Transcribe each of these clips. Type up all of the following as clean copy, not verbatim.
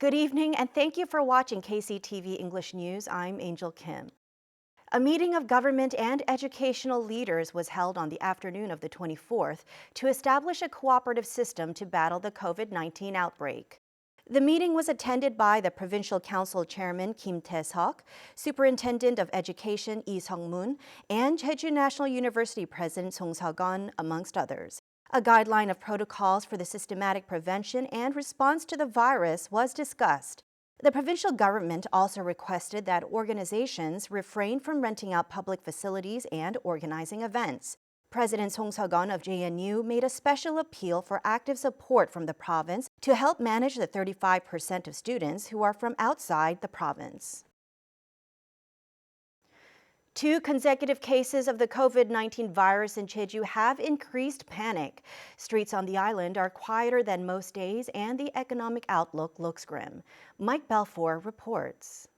Good evening, and thank you for watching KCTV English News. I'm Angel Kim. A meeting of government and educational leaders was held on the afternoon of the 24th to establish a cooperative system to battle the COVID-19 outbreak. The meeting was attended by the Provincial Council Chairman Kim Tae-seok, Superintendent of Education Lee Sung-moon, and Jeju National University President Song Seok-gun, amongst others. A guideline of protocols for the systematic prevention and response to the virus was discussed. The provincial government also requested that organizations refrain from renting out public facilities and organizing events. President Song Seok-gun of JNU made a special appeal for active support from the province to help manage the 35% of students who are from outside the province. 2 consecutive cases of the COVID-19 virus in Jeju have increased panic. Streets on the island are quieter than most days, and the economic outlook looks grim. Mike Balfour reports.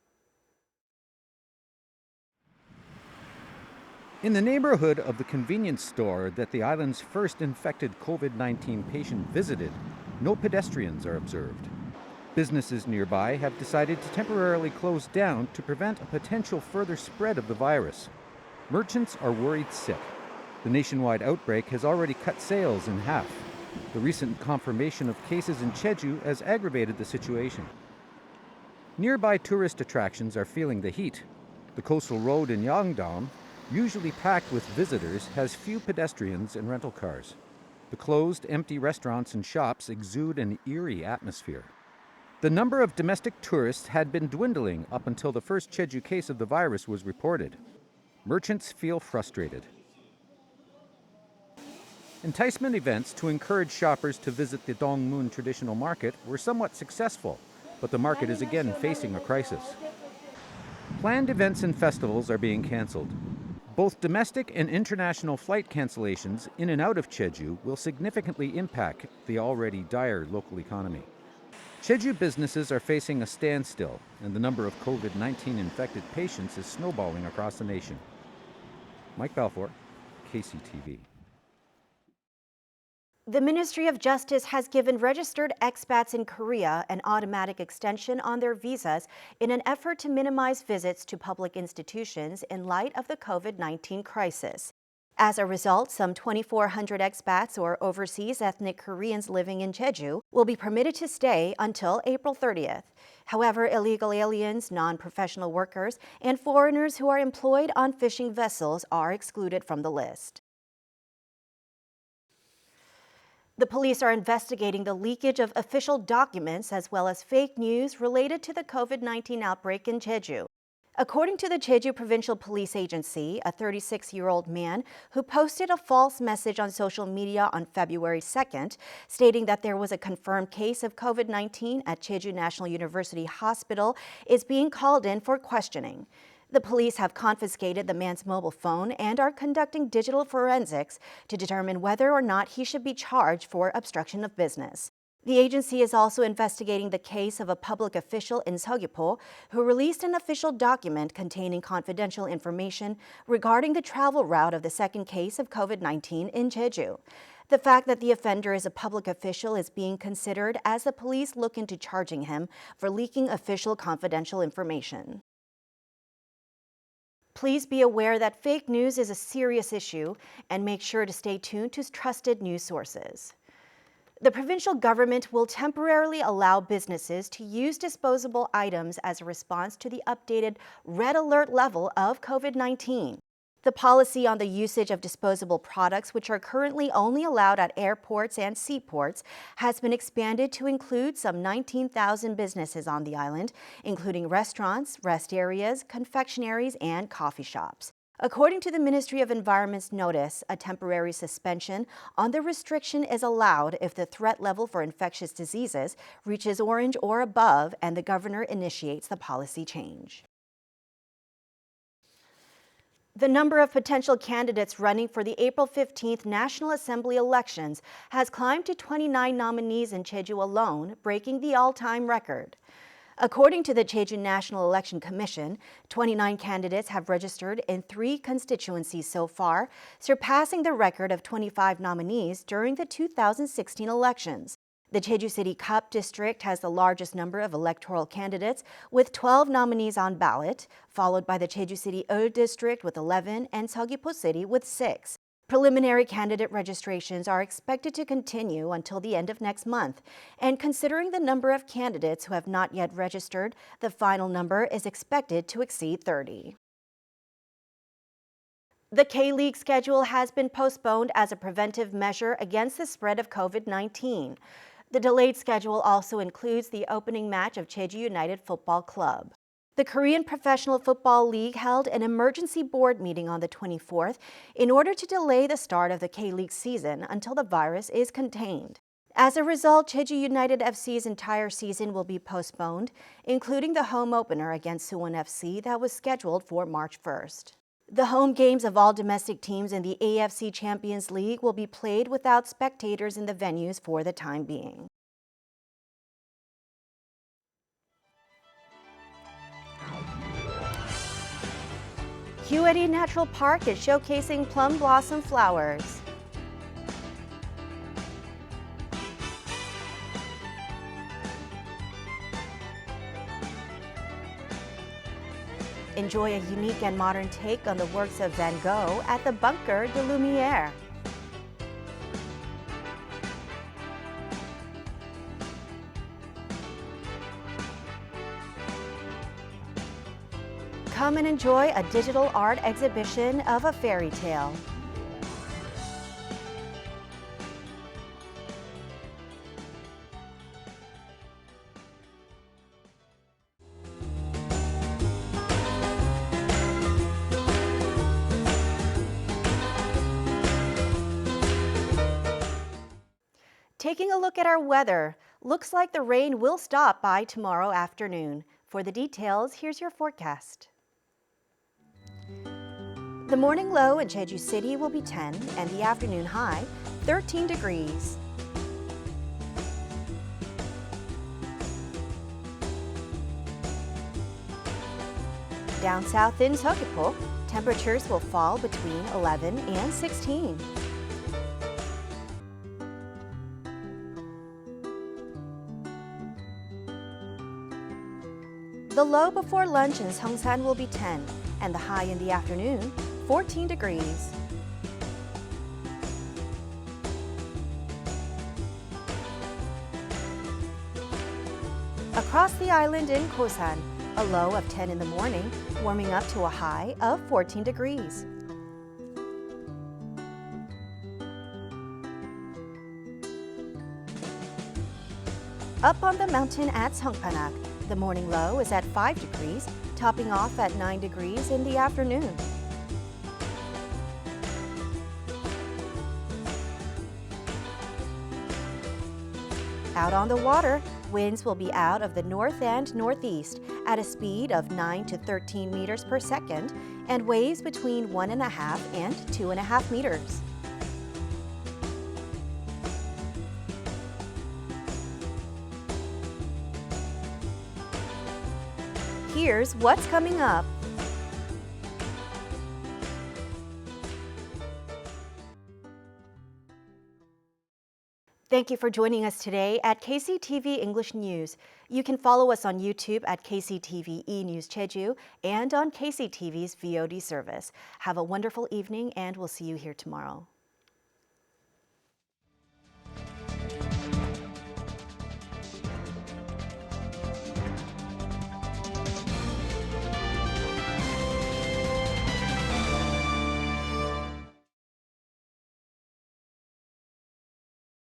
In the neighborhood of the convenience store that the island's first infected COVID-19 patient visited, no pedestrians are observed. Businesses nearby have decided to temporarily close down to prevent a potential further spread of the virus. Merchants are worried sick. The nationwide outbreak has already cut sales in half. The recent confirmation of cases in Jeju has aggravated the situation. Nearby tourist attractions are feeling the heat. The coastal road in Yeongdam, usually packed with visitors, has few pedestrians and rental cars. The closed, empty restaurants and shops exude an eerie atmosphere. The number of domestic tourists had been dwindling up until the first Jeju case of the virus was reported. Merchants feel frustrated. Enticement events to encourage shoppers to visit the Dongmun traditional market were somewhat successful, but the market is again facing a crisis. Planned events and festivals are being canceled. Both domestic and international flight cancellations in and out of Jeju will significantly impact the already dire local economy. Jeju businesses are facing a standstill, and the number of COVID-19 infected patients is snowballing across the nation. Mike Balfour, KCTV. The Ministry of Justice has given registered expats in Korea an automatic extension on their visas in an effort to minimize visits to public institutions in light of the COVID-19 crisis. As a result, some 2,400 expats or overseas ethnic Koreans living in Jeju will be permitted to stay until April 30th. However, illegal aliens, non-professional workers, and foreigners who are employed on fishing vessels are excluded from the list. The police are investigating the leakage of official documents as well as fake news related to the COVID-19 outbreak in Jeju. According to the Jeju Provincial Police Agency, a 36-year-old man who posted a false message on social media on February 2nd, stating that there was a confirmed case of COVID-19 at Jeju National University Hospital, is being called in for questioning. The police have confiscated the man's mobile phone and are conducting digital forensics to determine whether or not he should be charged for obstruction of business. The agency is also investigating the case of a public official in Seogwipo who released an official document containing confidential information regarding the travel route of the second case of COVID-19 in Jeju. The fact that the offender is a public official is being considered as the police look into charging him for leaking official confidential information. Please be aware that fake news is a serious issue and make sure to stay tuned to trusted news sources. The provincial government will temporarily allow businesses to use disposable items as a response to the updated red alert level of COVID-19. The policy on the usage of disposable products, which are currently only allowed at airports and seaports, has been expanded to include some 19,000 businesses on the island, including restaurants, rest areas, confectionaries, and coffee shops. According to the Ministry of Environment's notice, a temporary suspension on the restriction is allowed if the threat level for infectious diseases reaches orange or above and the governor initiates the policy change. The number of potential candidates running for the April 15th National Assembly elections has climbed to 29 nominees in Jeju alone, breaking the all-time record. According to the Jeju National Election Commission, 29 candidates have registered in 3 constituencies so far, surpassing the record of 25 nominees during the 2016 elections. The Jeju City Cup district has the largest number of electoral candidates with 12 nominees on ballot, followed by the Jeju City Eul district with 11 and Seogwipo City with 6. Preliminary candidate registrations are expected to continue until the end of next month, and considering the number of candidates who have not yet registered, the final number is expected to exceed 30. The K-League schedule has been postponed as a preventive measure against the spread of COVID-19. The delayed schedule also includes the opening match of Jeju United Football Club. The Korean Professional Football League held an emergency board meeting on the 24th in order to delay the start of the K-League season until the virus is contained. As a result, Jeju United FC's entire season will be postponed, including the home opener against Suwon FC that was scheduled for March 1st. The home games of all domestic teams in the AFC Champions League will be played without spectators in the venues for the time being. Hwee Natural Park is showcasing plum blossom flowers. Enjoy a unique and modern take on the works of Van Gogh at the Bunker de Lumière. Come and enjoy a digital art exhibition of a fairy tale. Taking a look at our weather, looks like the rain will stop by tomorrow afternoon. For the details, here's your forecast. The morning low in Jeju City will be 10 and the afternoon high 13 degrees. Down south in Seogwipo, temperatures will fall between 11 and 16. The low before lunch in Seongsan will be 10, and the high in the afternoon, 14 degrees. Across the island in Kosan, a low of 10 in the morning, warming up to a high of 14 degrees. Up on the mountain at Songpanak, the morning low is at 5 degrees, topping off at 9 degrees in the afternoon. Out on the water, winds will be out of the north and northeast at a speed of 9 to 13 meters per second and waves between 1.5 and 2.5 meters. Here's what's coming up. Thank you for joining us today at KCTV English News. You can follow us on YouTube at KCTV E-News Jeju and on KCTV's VOD service. Have a wonderful evening and we'll see you here tomorrow.